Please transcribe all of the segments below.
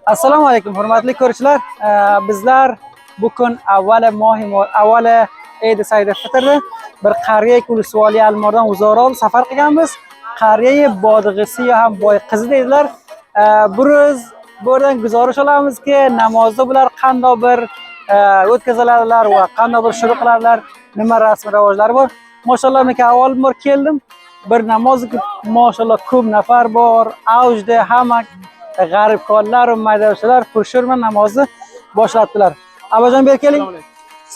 Assalomu alaykum hurmatli ko'ruvchilar. Bizlar bu kun avval Eid Said-Fitrni bir qariya Kulisvoli Almordan Uzorol safar qilganmiz. Qariya bodig'isi ham boy qizi dedilar. Biz buradan guzarish olamizki, namozda bular qanday bir o'tkaziladilar va qanday bir shuru qiladilar, nima rasm rivojlari bor. Mashallah, men avval bor keldim. Bir namoz mashallah ko'p nafar bor, avjda hamma g'arib kollar va maydavchilar pushurma namozni boshlatdilar. Abajon ber keling.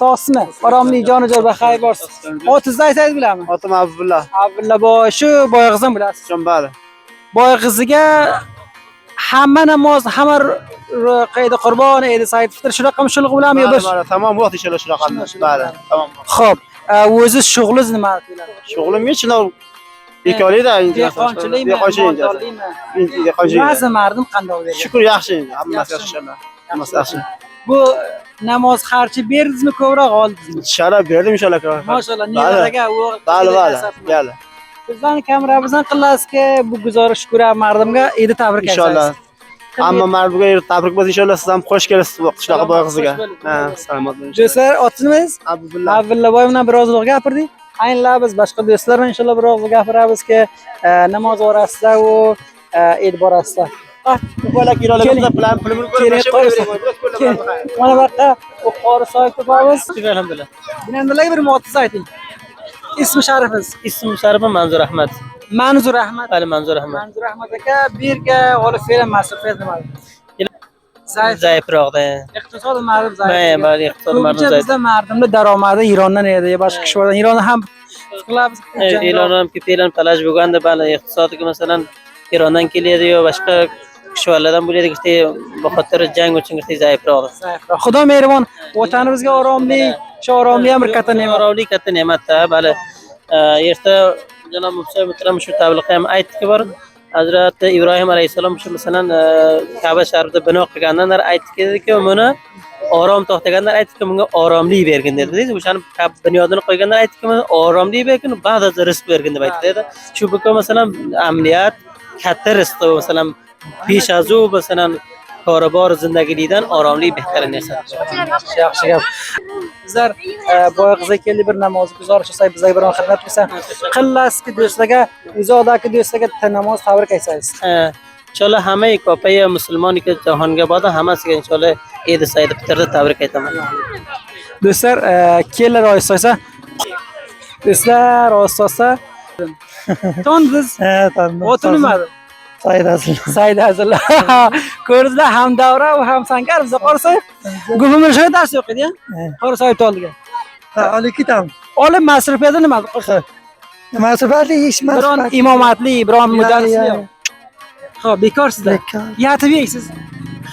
Sog'sizmi? Oromli jonajon baxay borsiz. Otingizni aytsangiz bilaman. Otim Abdulla. Abdulla boy, shu boyag'izdan bilasiz. Bari. Boyag'iziga hamma namoz, hamma qayda qurbon, Eid Said-Fitr shunaqami shulg'i bilanmi yo bir? Tamam, vaqt inshaalloh shunaqa. Bari. Tamam. Xo'p, o'ziz shug'lingiz nima qilasiz? Shug'lim chinov bekorida dehqonchilikmi? Ba'zi mardim qanday o'ylaydi? Shukr, yaxshi. Hammasi yaxshi inshaalloh. Hammasi yaxshi. Bu namoz xarchi berdingizmi, ko'proq oldingizmi? Sharaf berdim inshaalloh. Maşallah, nevaraga o'g'il. Bali. Bizlarning kameramizdan qilasizki, bu guzarish ko'ra mardimga Eid tabrik aytasiz. Inshaalloh. Hamma mardimga tabrik bo'lsin inshaalloh. Siz ham xush kelasiz bu qishloq boyqiziga. Ha, salomat bo'ling. Do'stlar, otingiz? Abdulla. Abdulla boy bilan biroz gapirdik. Aynilar biz boshqa do'stlar bilan inshaalloh biroz gapiramizki, namoz orasida u Eid borasida. Bola kirolarimizni bilan pulimizni ko'rib mana bu yerda u qori soy ko'pamiz. Alhamdulillah. Bilenlarga bir motiz ayting. Ismi sharifingiz? Ismim Sharifim Manzur Ahmad. Manzur Ahmad. Ali Manzur Ahmad. Manzur Ahmad aka birga olib fe'l masrufiyat nima? Zaifroqda. Iqtisod ma'lum zaif. Men bari iqtisod ma'lum zaif. Bizda mardimda daromadi Irondan edi, boshqa kishlardan. Ironda ham qilamiz. Irondan ketelan talash bo'lganda bali iqtisodiga masalan Irondan keladi yo boshqa kishlardan bo'ladi ki bu xotir jang uchun zaifroqda. Xudo mehribon, vatanimizga oromlik, shu oromlik ham bir katta ne'mat. Oromlik katta ne'mat-da, bali. Erta janob Muftiy muhtaram shu tabliqqa ham aytdiki bor. Hazrat Ibrohim alayhisalom shu masalan Ka'ba sharifida bino qilganlar aytdiki, buni orom to'xtaganlar aytdiki, bunga oromlik bergin dedi. O'shani bunyodini qo'yganlar aytdiki, oromlik bergin, ba'zida rizq bergin deb aytdi. Shu bu masalan amaliyat katta rizq masalan pesh azu masalan korobor zindagilidan oromlik behtarin narsa. Yaxshi gap. Bizlar boyag'iza keldi bir namoz guzarish qilsak, bizga bir xizmat qilsa, qillasizki do'stlarga, uzoqdagi do'stlarga namoz tabrik aytsangiz. Inshaalloh hamma ko'paya musulmonga jahonga borda hammasiga inshaalloh Eid Said-Fitrni tabrik aytaman. Do'stlar, kelar oysosa. Do'stlar, oysosa. Tondingiz? Ha, tandim. O'tinmadi. Said Azilla. Ko'rdingizlar, ham davra va ham sankar bizda Qorisoyev. Gulumir shu dars o'qiydi-ya. Qorisoyev toldiga. Ha, olib ketam. Olib masrufiyati nima? Masrufiyati ish Biron imomatli, biron mudarrisli. Xo'p, bekorsizlar. Yatib yeysiz.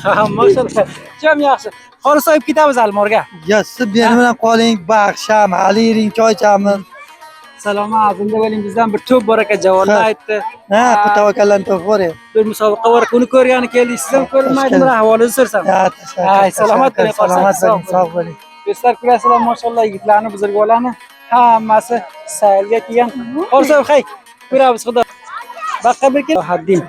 Ha, maşallah. Jam yaxshi. Qorisoyev ketamiz Almorga. Ya, siz men bilan qoling, baxsham, aliring, choy ichamiz. Salomat, unda bo'ling, bizdan bir to'p bor aka javonlar aytdi. Ha, tavakkallan to'p bor. Bir musobaqa bor, uni ko'rgani keldik. Siz ham ko'rmaydingizmi? Havolangizni so'rsam. Ay, salomat bo'ling, sog' bo'ling. Do'stlar, ko'rasizlar, mashallah, yigitlarni, buzurglarni hammasi saylga kelgan. Qorisoyev, hay, ko'ramiz, xudo. Baqa bir kel. Haddin.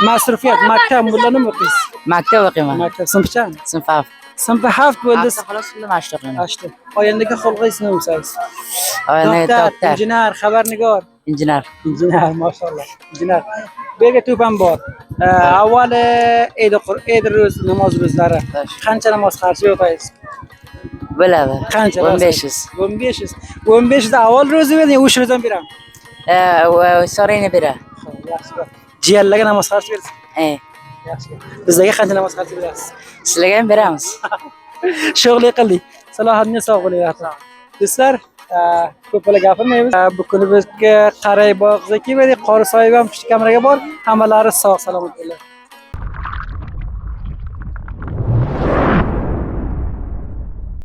Masrufiyat, maktab mullani o'qiysiz? Maktab o'qiyman. Maktab sinfcha? Sinf 7. Sinf 7 bo'ldi. Xolos shunda mashq qilaman. Ashti. Oyandagi xalqi ismi o'qiysiz? Doktor, injener, xabarnigor. injener. Injener, mashallah. Injener. Berga to'pam bor. Avvali Eid ro'z namoz ro'zlari. Qancha namoz xarji o'qiysiz? Bo'ladi. Qancha? 1500. 1500. 1500 da avval ro'za berding, o'sha ro'zani beraman. So'rayni beradi. Yaxshi. Jiyanlarga namoz xarji berasiz? Yaxshi. Bizlarga qancha namoz xarji berasiz? Sizlarga ham beramiz. Shug'li qildik. Salohatni sog' bo'ling. Do'stlar, ko'plar gapirmaymiz. Bu kuni bizga qaray boqza keldik. Qorisoyev ham kameraga bor. Hammalari sog' salomat bo'linglar.